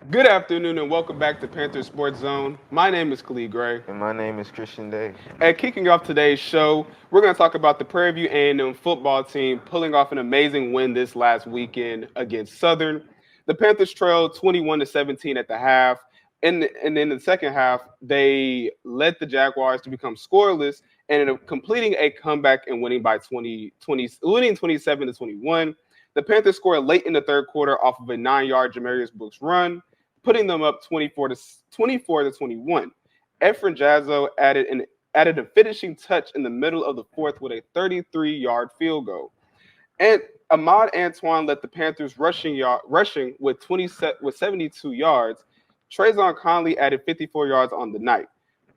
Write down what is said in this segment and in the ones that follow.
Good afternoon and welcome back to Panther Sports Zone. My name is Khalid Gray. And my name is Christian Day. And kicking off today's show, we're going to talk about the Prairie View A&M football team pulling off an amazing win this last weekend against Southern. The Panthers trailed 21 to 17 at the half. And in the second half, they led the Jaguars to become scoreless and ended up completing a comeback and winning by 27 to 21. The Panthers scored late in the third quarter off of a 9-yard Jamarius Brooks run, putting them up 24 to 21. Efren Jazzo added a finishing touch in the middle of the fourth with a 33-yard field goal. And Ahmad Antoine led the Panthers rushing with 72 yards. Trayvon Conley added 54 yards on the night.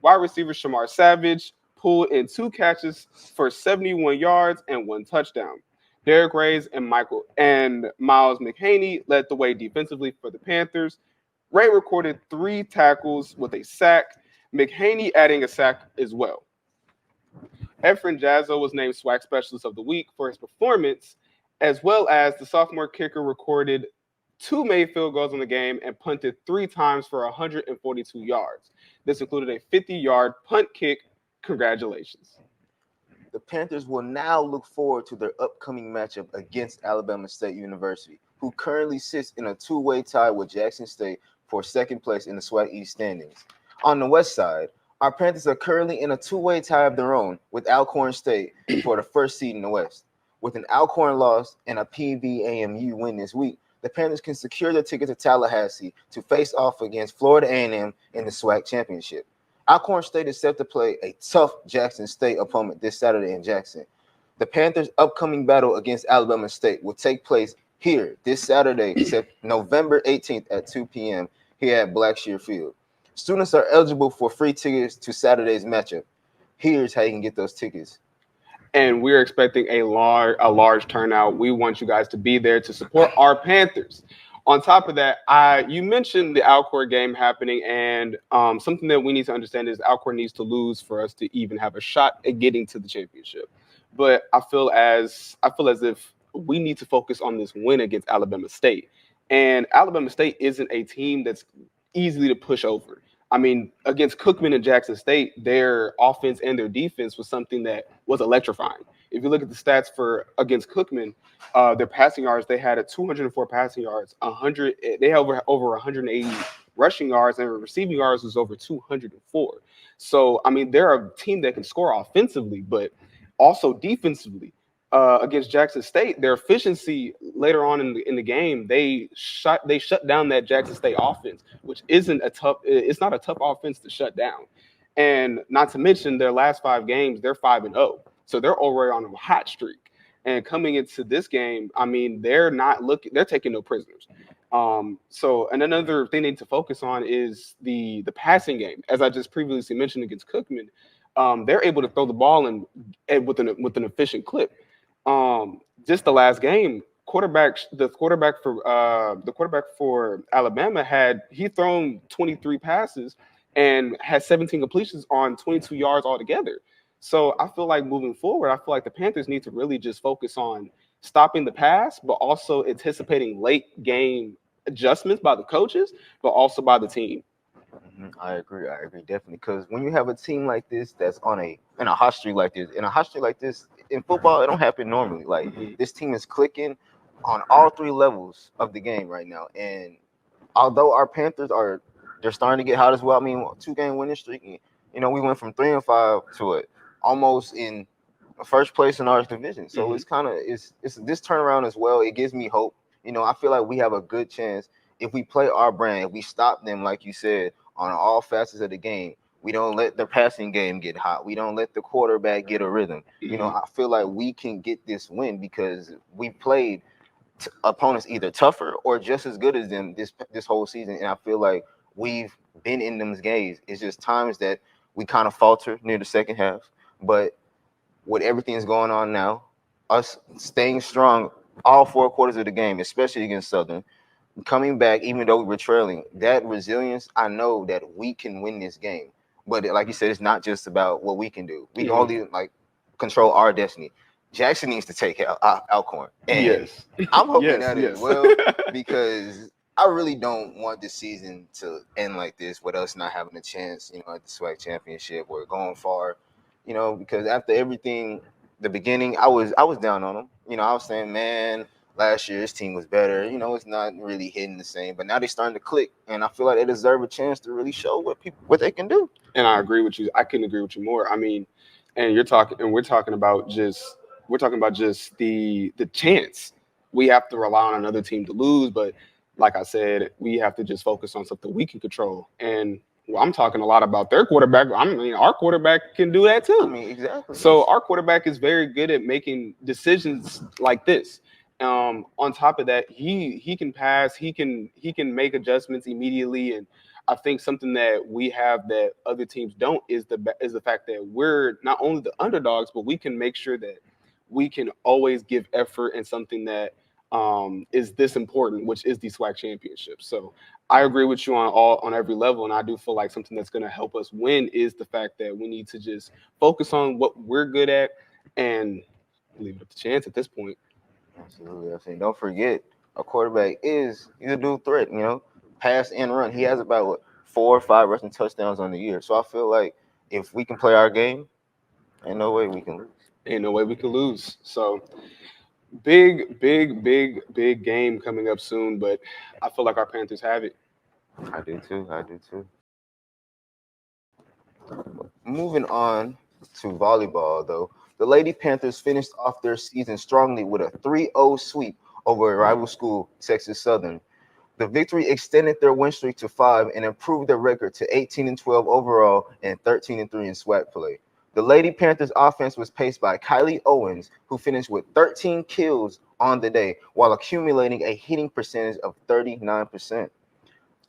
Wide receiver Shamar Savage pulled in 2 catches for 71 yards and 1 touchdown. Derek Reyes and Miles McHaney led the way defensively for the Panthers. Ray recorded 3 tackles with a sack, McHaney adding a sack as well. Efren Jazzo was named SWAC Specialist of the Week for his performance, as well as the sophomore kicker recorded 2 made field goals in the game and punted 3 times for 142 yards. This included a 50-yard punt kick. Congratulations. The Panthers will now look forward to their upcoming matchup against Alabama State University, who currently sits in a two-way tie with Jackson State for second place in the SWAC East standings. On the west side, our Panthers are currently in a two-way tie of their own with Alcorn State for the first seed in the West. With an Alcorn loss and a PVAMU win this week, the Panthers can secure their ticket to Tallahassee to face off against Florida A&M in the SWAC championship. Alcorn State is set to play a tough Jackson State opponent this Saturday in Jackson. The Panthers' upcoming battle against Alabama State will take place here this Saturday, November 18th at 2 p.m. here at Blackshear Field. Students are eligible for free tickets to Saturday's matchup. Here's how you can get those tickets. And we're expecting a large turnout. We want you guys to be there to support our Panthers. On top of that, you mentioned the Alcorn game happening, and something that we need to understand is Alcorn needs to lose for us to even have a shot at getting to the championship. But I feel as if we need to focus on this win against Alabama State, and Alabama State isn't a team that's easily to push over. I mean, against Cookman and Jackson State, their offense and their defense was something that was electrifying. If you look at the stats for against Cookman, their passing yards, they had a 204 passing yards, 100. They have over 180 rushing yards, and receiving yards was over 204. So, I mean, they're a team that can score offensively, but also defensively. Against Jackson State, their efficiency later on in the game, they shut down that Jackson State offense, which it's not a tough offense to shut down. And not to mention their last 5 games, they're 5-0. So they're already on a hot streak. And coming into this game, I mean, they're taking no prisoners. And another thing they need to focus on is the passing game. As I just previously mentioned against Cookman, they're able to throw the ball with an efficient clip. Just the last game, the quarterback for Alabama he thrown 23 passes and had 17 completions on 22 yards altogether. So I feel like moving forward, I feel like the Panthers need to really just focus on stopping the pass, but also anticipating late game adjustments by the coaches, but also by the team. I agree definitely. Because when you have a team like this that's in a hot streak like this, in football, it don't happen normally. Like this team is clicking on all three levels of the game right now. And although our Panthers they're starting to get hot as well. I mean, 2-game winning streak. We went from 3-5 to almost in first place in our division. So it's kind of it's this turnaround as well. It gives me hope. I feel like we have a good chance if we play our brand, if we stop them, like you said, on all facets of the game. We don't let the passing game get hot. We don't let the quarterback get a rhythm. I feel like we can get this win because we played opponents either tougher or just as good as them this whole season. And I feel like we've been in them games. It's just times that we kind of falter near the second half. But with everything that's going on now, us staying strong all 4 quarters of the game, especially against Southern, coming back, even though we're trailing, that resilience, I know that we can win this game. But like you said, it's not just about what we can do. We can only control our destiny. Jackson needs to take Alcorn. And Yes. I'm hoping Yes, that yes. as well because I really don't want this season to end like this with us not having a chance, at the SWAC championship or going far, because after everything, the beginning, I was down on them. I was saying, man, last year this team was better. It's not really hitting the same, but now they're starting to click, and I feel like they deserve a chance to really show what they can do. And I agree with you. I couldn't agree with you more. I mean, and we're talking about just the chance. We have to rely on another team to lose, but like I said, we have to just focus on something we can control. And well, I'm talking a lot about their quarterback. I mean, our quarterback can do that I too. mean, exactly. So our quarterback is very good at making decisions like this. On top of that, he can pass. He can make adjustments immediately, and I think something that we have that other teams don't is the fact that we're not only the underdogs, but we can make sure that we can always give effort in something that is this important, which is the SWAC championship. So I agree with you on every level, and I do feel like something that's going to help us win is the fact that we need to just focus on what we're good at and leave it up to chance at this point. Absolutely. I think don't forget a quarterback he's a dual threat, pass and run. He has about 4 or 5 rushing touchdowns on the year. So I feel like if we can play our game, ain't no way we can lose. Ain't no way we can lose. So big game coming up soon, but I feel like our Panthers have it. I do too. I do too. Moving on to volleyball, though, the Lady Panthers finished off their season strongly with a 3-0 sweep over a rival school, Texas Southern. The victory extended their win streak to 5 and improved their record to 18-12 overall and 13-3 in SWAC play. The Lady Panthers offense was paced by Kylie Owens, who finished with 13 kills on the day while accumulating a hitting percentage of 39%.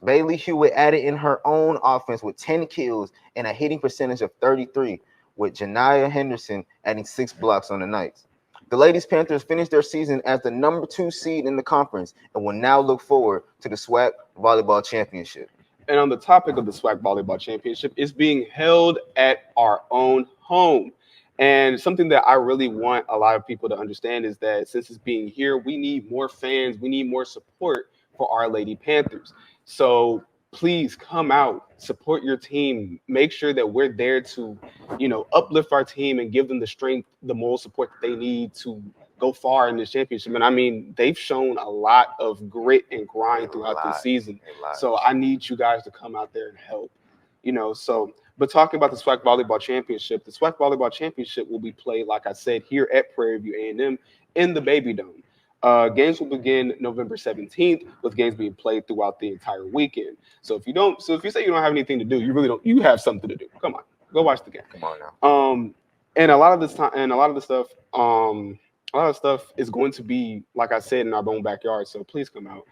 Bailey Hewitt added in her own offense with 10 kills and a hitting percentage of 33, with Janiyah Henderson adding 6 blocks on the night. The Ladies Panthers finished their season as the number 2 seed in the conference and will now look forward to the SWAC Volleyball Championship. And on the topic of the SWAC Volleyball Championship, it's being held at our own home. And something that I really want a lot of people to understand is that since it's being here, we need more fans, we need more support for our Lady Panthers. So please come out, support your team, make sure that we're there to, uplift our team and give them the strength, the moral support that they need to go far in this championship. And I mean, they've shown a lot of grit and grind throughout this season. So I need you guys to come out there and help. But talking about the SWAC Volleyball Championship, the SWAC Volleyball Championship will be played, like I said, here at Prairie View A&M in the Baby Dome. Games will begin November 17th, with games being played throughout the entire weekend. So if you say you don't have anything to do, you really don't. You have something to do. Come on, go watch the game. Come on now. And a lot of this time, and a lot of the stuff, is going to be, like I said, in our own backyard. So please come out.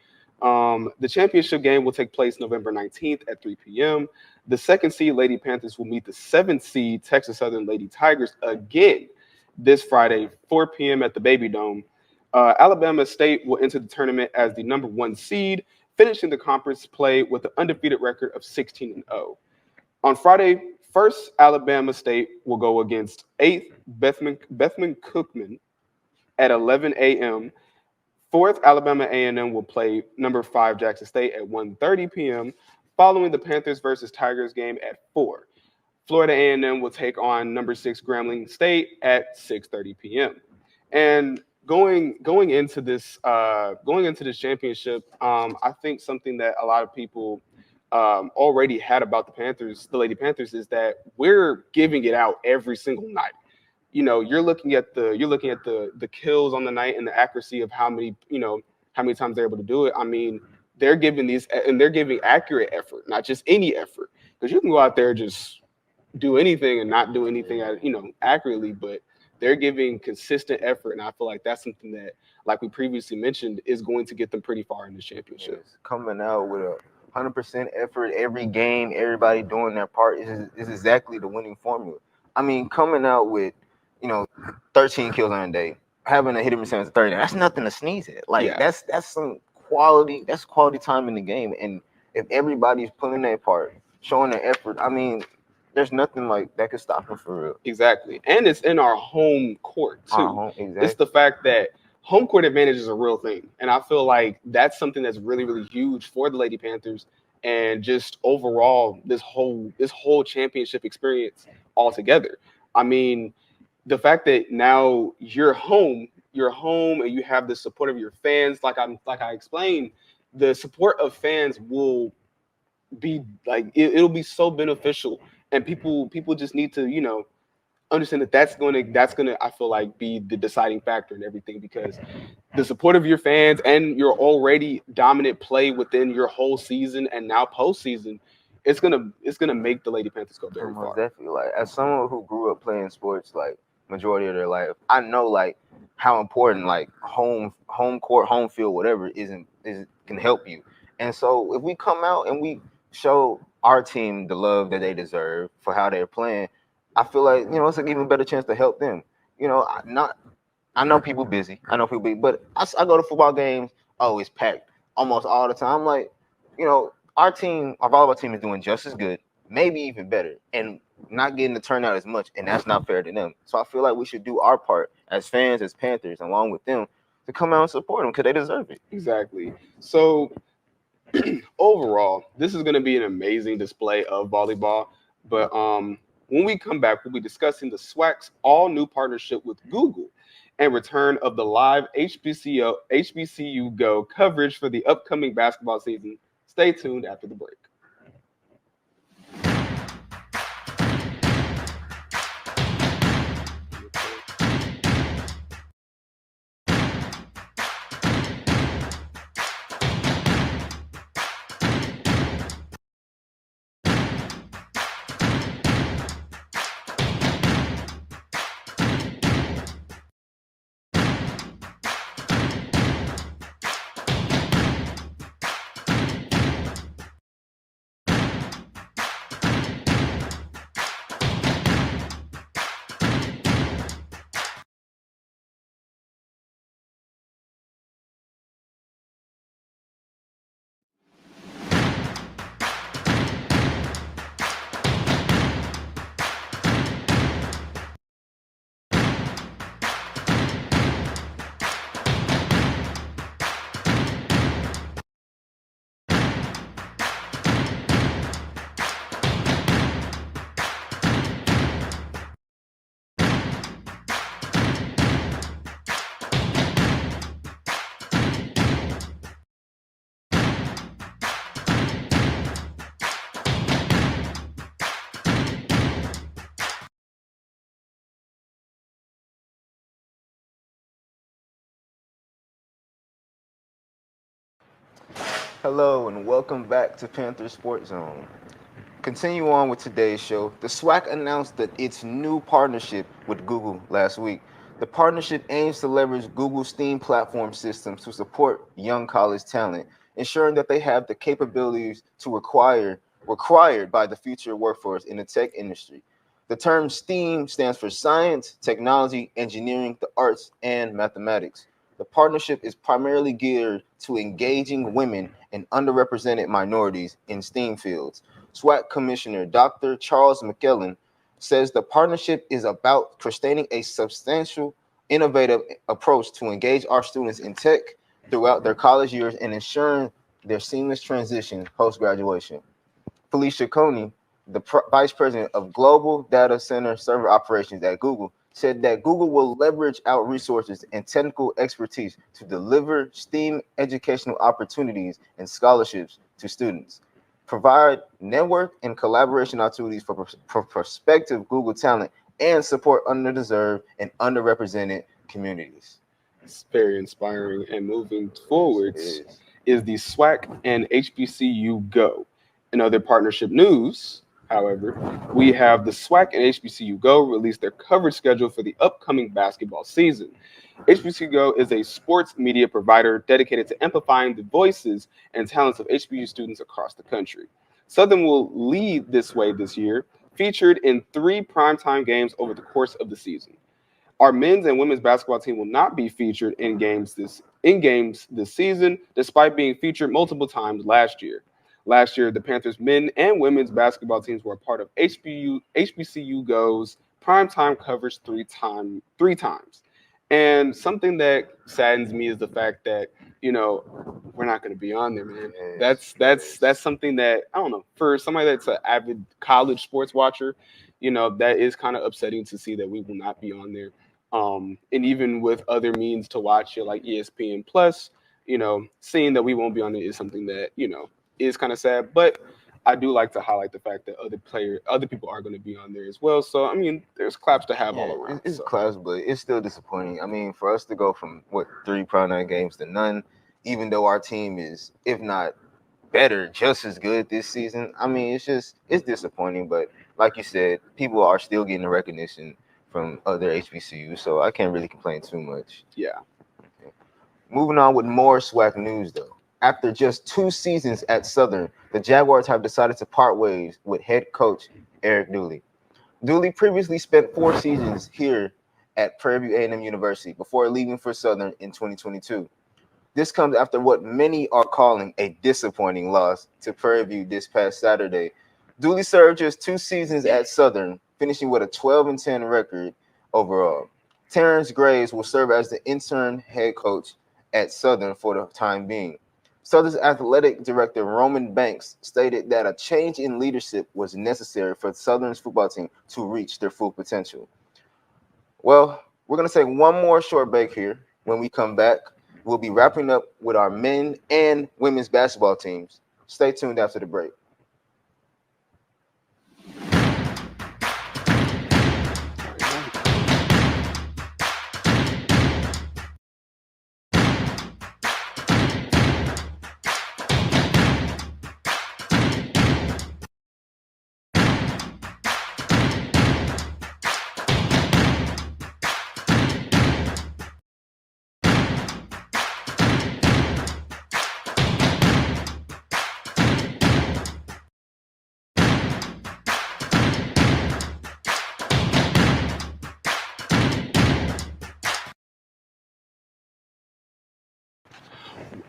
The championship game will take place November 19th at 3 p.m. The second seed Lady Panthers will meet the 7th seed Texas Southern Lady Tigers again this Friday, 4 p.m. at the Baby Dome. Alabama State will enter the tournament as the number 1 seed, finishing the conference play with an undefeated record of 16-0. On Friday, 1st Alabama State will go against 8th Bethman Cookman at 11 a.m. 4th Alabama A&M will play number 5 Jackson State at 1:30 p.m. Following the Panthers versus Tigers game at 4. Florida A&M will take on number 6 Grambling State at 6:30 p.m. And going into this championship, I think something that a lot of people already had about the Lady Panthers, is that we're giving it out every single night. You're looking at the kills on the night and the accuracy of how many times they're able to do it. I mean, they're giving accurate effort, not just any effort, because you can go out there and just do anything and not do anything accurately, but they're giving consistent effort, and I feel like that's something that, like we previously mentioned, is going to get them pretty far in the championship. Yes. Coming out with a 100% effort every game, everybody doing their part is exactly the winning formula. I mean, coming out with 13 kills on a day, having a hitting percentage of 30, that's nothing to sneeze at. Like Yeah. that's some quality. That's quality time in the game, and if everybody's pulling their part, showing their effort, I mean, there's nothing like that could stop them for real. Exactly. And it's in our home court too. Exactly. It's the fact that home court advantage is a real thing, and I feel like that's something that's really really huge for the Lady Panthers and just overall this whole championship experience altogether. I mean, the fact that now you're home and you have the support of your fans, like I explained, the support of fans will be like it'll be so beneficial, and people just need to understand that that's going to I feel like be the deciding factor in everything, because the support of your fans and your already dominant play within your whole season and now postseason, it's gonna make the Lady Panthers go very Most far. definitely. Like as someone who grew up playing sports like majority of their life, I know like how important like home court, home field, whatever is can help you. And so if we come out and we show our team the love that they deserve for how they're playing, I feel like it's an even better chance to help them. Not I know people busy. I know people busy, but I go to football games. Oh, it's packed almost all the time. I'm like, our team, our volleyball team is doing just as good, maybe even better, and not getting the turnout as much, and that's not fair to them. So I feel like we should do our part as fans, as Panthers, along with them, to come out and support them because they deserve it. Exactly. So overall, this is going to be an amazing display of volleyball. But when we come back, we'll be discussing the SWAC's all new partnership with Google and return of the live HBCU Go coverage for the upcoming basketball season. Stay tuned after the break. Hello and welcome back to Panther Sports Zone. Continue on with today's show. The SWAC announced that its new partnership with Google last week. The partnership aims to leverage Google's STEAM platform systems to support young college talent, ensuring that they have the capabilities to required by the future workforce in the tech industry. The term STEAM stands for science, technology, engineering, the arts, and mathematics. The partnership is primarily geared to engaging women and underrepresented minorities in STEAM fields. SWAC Commissioner Dr. Charles McKellen says the partnership is about sustaining a substantial, innovative approach to engage our students in tech throughout their college years and ensuring their seamless transition post graduation. Felicia Coney, the vice president of Global Data Center Server Operations at Google, said that Google will leverage out resources and technical expertise to deliver STEAM educational opportunities and scholarships to students, provide network and collaboration opportunities for prospective Google talent, and support underdeserved and underrepresented communities. It's very inspiring. And moving It forwards is. is the SWAC and HBCU Go. In other partnership news, however, we have the SWAC and HBCU Go release their coverage schedule for the upcoming basketball season. HBCU Go is a sports media provider dedicated to amplifying the voices and talents of HBCU students across the country. Southern will lead this way this year, featured in 3 primetime games over the course of the season. Our men's and women's basketball team will not be featured in games this season, despite being featured multiple times last year. Last year, the Panthers men and women's basketball teams were a part of HBCU Go's primetime coverage three times. And something that saddens me is the fact that you know we're not going to be on there, man. Yes, That's yes. something that I don't know for somebody that's an avid college sports watcher. That is kind of upsetting to see that we will not be on there. And even with other means to watch it like ESPN Plus, seeing that we won't be on it is something that is kind of sad. But I do like to highlight the fact that other people are going to be on there as well. So I mean, there's claps to have all Yeah, around. it's So class, but it's still disappointing. I mean, for us to go from what 3 prime games to none, even though our team is, if not better, just as good this season. I mean, it's disappointing. But like you said, people are still getting the recognition from other HBCUs, so I can't really complain too much. yeah. Moving on with more SWAC news, though. After just 2 seasons at Southern, the Jaguars have decided to part ways with head coach Eric Dooley. Dooley previously spent 4 seasons here at Prairie View A&M University before leaving for Southern in 2022. This comes after what many are calling a disappointing loss to Prairie View this past Saturday. Dooley served just 2 seasons at Southern, finishing with a 12-10 record overall. Terrence Graves will serve as the interim head coach at Southern for the time being. Southern's athletic director Roman Banks stated that a change in leadership was necessary for Southern's football team to reach their full potential. Well, we're going to take one more short break here. When we come back, we'll be wrapping up with our men and women's basketball teams. Stay tuned after the break.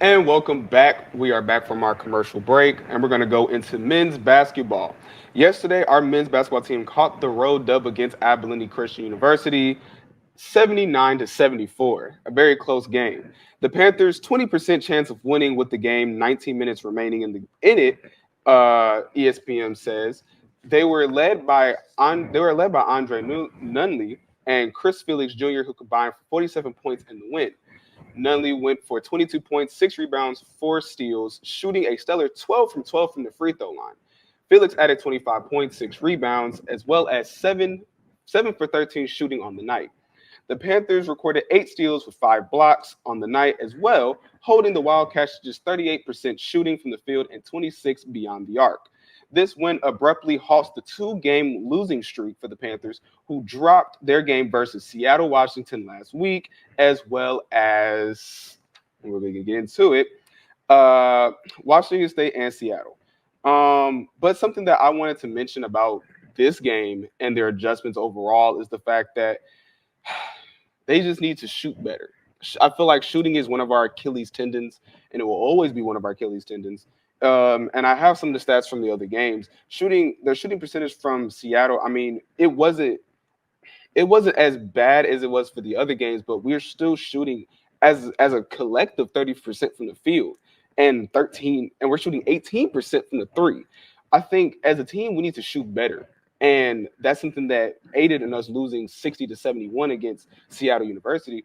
And welcome back. We are back from our commercial break, and we're going to go into men's basketball. Yesterday, our men's basketball team caught the road dub against Abilene Christian University, 79-74, a very close game. The Panthers' 20% chance of winning with the game, 19 minutes remaining in it. ESPN says they were led by Andre Nunley and Chris Felix Jr., who combined for 47 points in the win. Nunley went for 22 points, 6 rebounds, 4 steals, shooting a stellar 12 from 12 from the free throw line. Felix added 25 points, 6 rebounds, as well as 7 for 13 shooting on the night. The Panthers recorded 8 steals with 5 blocks on the night as well, holding the Wildcats to just 38% shooting from the field and 26 beyond the arc. This win abruptly halts the 2 game losing streak for the Panthers, who dropped their game versus Seattle Washington last week, as well as, we're going to get into it, uh, Washington State and Seattle. But something that I wanted to mention about this game and their adjustments overall is the fact that they just need to shoot better. I feel like shooting is one of our Achilles tendons, and it will always be one of our Achilles tendons. And I have some of the stats from the other games. Their shooting percentage from Seattle. I mean, it wasn't as bad as it was for the other games, but we're still shooting as a collective 30% from the field and we're shooting 18% from the three. I think as a team we need to shoot better. And that's something that aided in us losing 60-71 against Seattle University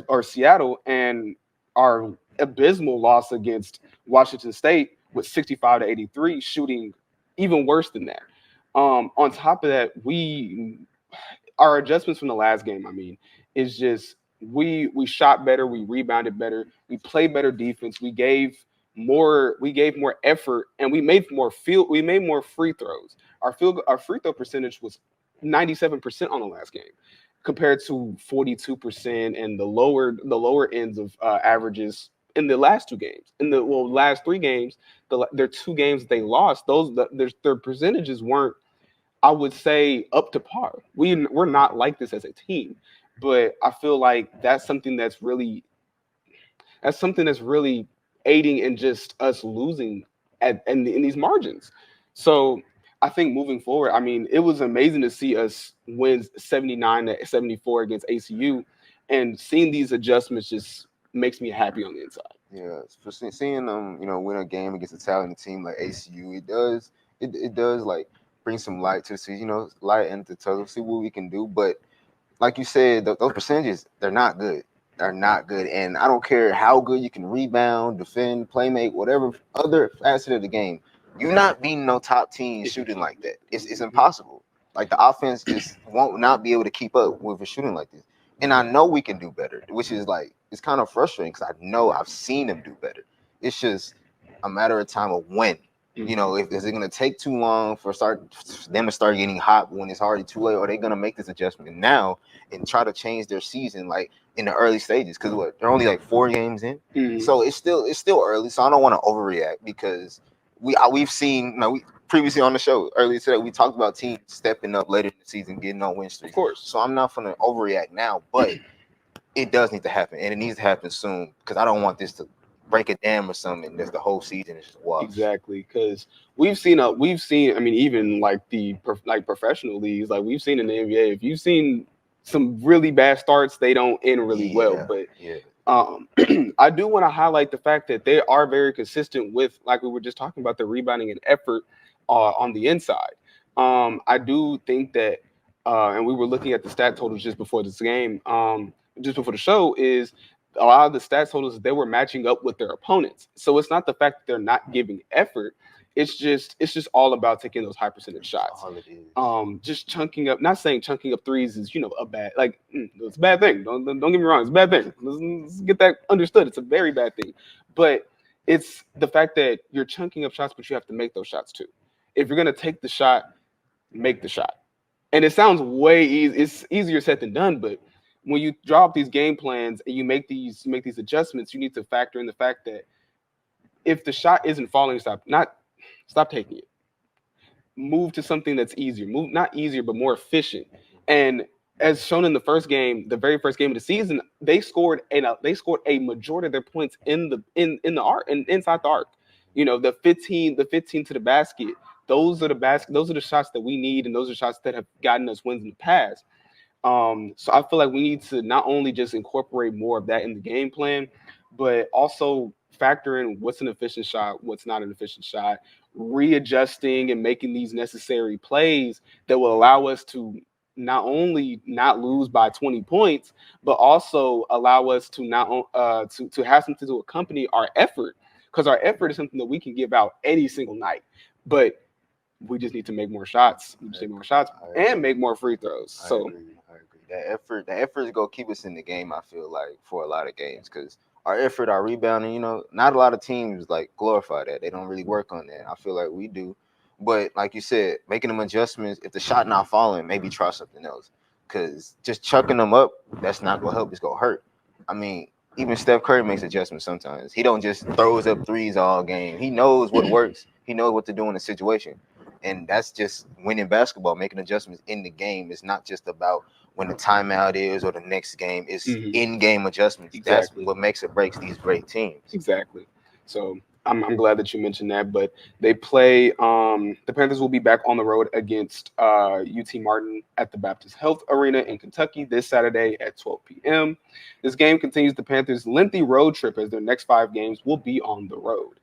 or Seattle, and our abysmal loss against Washington State with 65-83, shooting even worse than that. On top of that, our adjustments from the last game, I mean, is just we shot better, we rebounded better, we played better defense, we gave more effort, and we made more free throws. Our free throw percentage was 97% on the last game, compared to 42% and the lower ends of averages in the last 2 games. In the last 3 games, their 2 games they lost, their percentages weren't, I would say, up to par. We're not like this as a team, but I feel like that's something that's really aiding in just us losing in these margins. So I think moving forward, I mean, it was amazing to see us win 79-74 against ACU, And seeing these adjustments just makes me happy on the inside. Yeah, for seeing them, win a game against a talented team like ACU, it does like bring some light to see, light into the tunnel, see what we can do. But like you said, those percentages, they're not good. They're not good. And I don't care how good you can rebound, defend, play make, whatever other facet of the game. You're not beating no top team shooting like that. It's impossible. Like the offense just won't not be able to keep up with a shooting like this. And I know we can do better, which is like it's kind of frustrating because I know I've seen them do better. It's just a matter of time of when. If is it gonna take too long for them to start getting hot when it's already too late, or are they gonna make this adjustment now and try to change their season like in the early stages? Because they're only like 4 games in, so it's still early. So I don't want to overreact because we've seen we previously on the show earlier today we talked about teams stepping up later in the season, getting on win streaks. Of course. So I'm not gonna overreact now, but it does need to happen, and it needs to happen soon because I don't want this to break a dam or something. And the whole season is just wash. Exactly, because we've seen. I mean, even like professional leagues, like we've seen in the NBA. If you've seen some really bad starts, they don't end really well. But I do want to highlight the fact that they are very consistent with, like we were just talking about, the rebounding and effort on the inside. I do think that, and we were looking at the stat totals just before this game, just before the show, is a lot of the stat totals they were matching up with their opponents. So it's not the fact that they're not giving effort. It's just all about taking those high percentage shots. All it is. Just chunking up. Not saying chunking up threes is a bad it's a bad thing. Don't get me wrong. It's a bad thing. Let's get that understood. It's a very bad thing. But it's the fact that you're chunking up shots, but you have to make those shots too. If you're gonna take the shot, make the shot. And it sounds way easy. It's easier said than done, but when you draw up these game plans and you make these adjustments, you need to factor in the fact that if the shot isn't falling, stop taking it. Move to something that's easier. Move not easier, but more efficient. And as shown in the very first game of the season, they scored a majority of their points in the arc and inside the arc. The 15 to the basket. Those are the shots that we need, and those are shots that have gotten us wins in the past. So I feel like we need to not only just incorporate more of that in the game plan, but also factor in what's an efficient shot, what's not an efficient shot, readjusting and making these necessary plays that will allow us to not only not lose by 20 points, but also allow us to to have something to accompany our effort, because our effort is something that we can give out any single night. But we just need to make more shots. And make more free throws. I agree. That effort is gonna keep us in the game. I feel like for a lot of games because our effort, our rebounding, not a lot of teams like glorify that. They don't really work on that. I feel like we do, but like you said, making them adjustments. If the shot not falling, maybe try something else. Because just chucking them up, that's not gonna help. It's gonna hurt. I mean, even Steph Curry makes adjustments sometimes. He don't just throws up threes all game. He knows what works. He knows what to do in a situation. And that's just winning basketball, making adjustments in the game. It's not just about when the timeout is or the next game. It's in-game adjustments. Exactly. That's what makes or breaks these great teams. Exactly. So I'm glad that you mentioned that. But they play the Panthers will be back on the road against UT Martin at the Baptist Health Arena in Kentucky this Saturday at 12 p.m. This game continues the Panthers' lengthy road trip as their next 5 games will be on the road.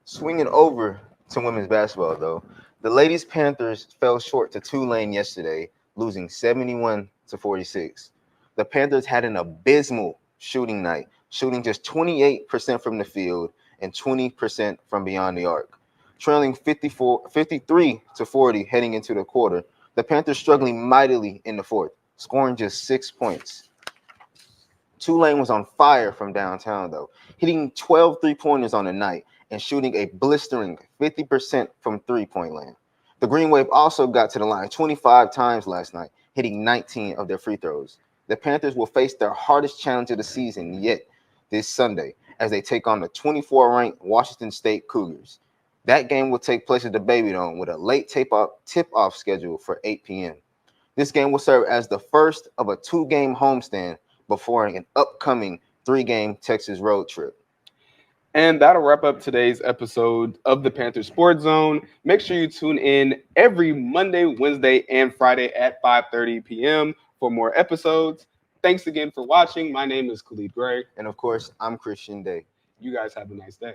Swinging over to women's basketball, though, the ladies Panthers fell short to Tulane yesterday, losing 71-46. The Panthers had an abysmal shooting night, shooting just 28% from the field and 20% from beyond the arc. Trailing 53-40 heading into the quarter, the Panthers struggling mightily in the fourth, scoring just 6 points. Tulane was on fire from downtown, though, hitting 12 three-pointers on the night and shooting a blistering 50% from three-point land. The Green Wave also got to the line 25 times last night, hitting 19 of their free throws. The Panthers will face their hardest challenge of the season yet this Sunday as they take on the 24th-ranked Washington State Cougars. That game will take place at the Baby Dome with a late tip-off schedule for 8 p.m. This game will serve as the first of a 2-game homestand before an upcoming 3-game Texas road trip. And that'll wrap up today's episode of the Panther Sports Zone. Make sure you tune in every Monday, Wednesday, and Friday at 5:30 p.m. for more episodes. Thanks again for watching. My name is Khalid Gray. And of course, I'm Christian Day. You guys have a nice day.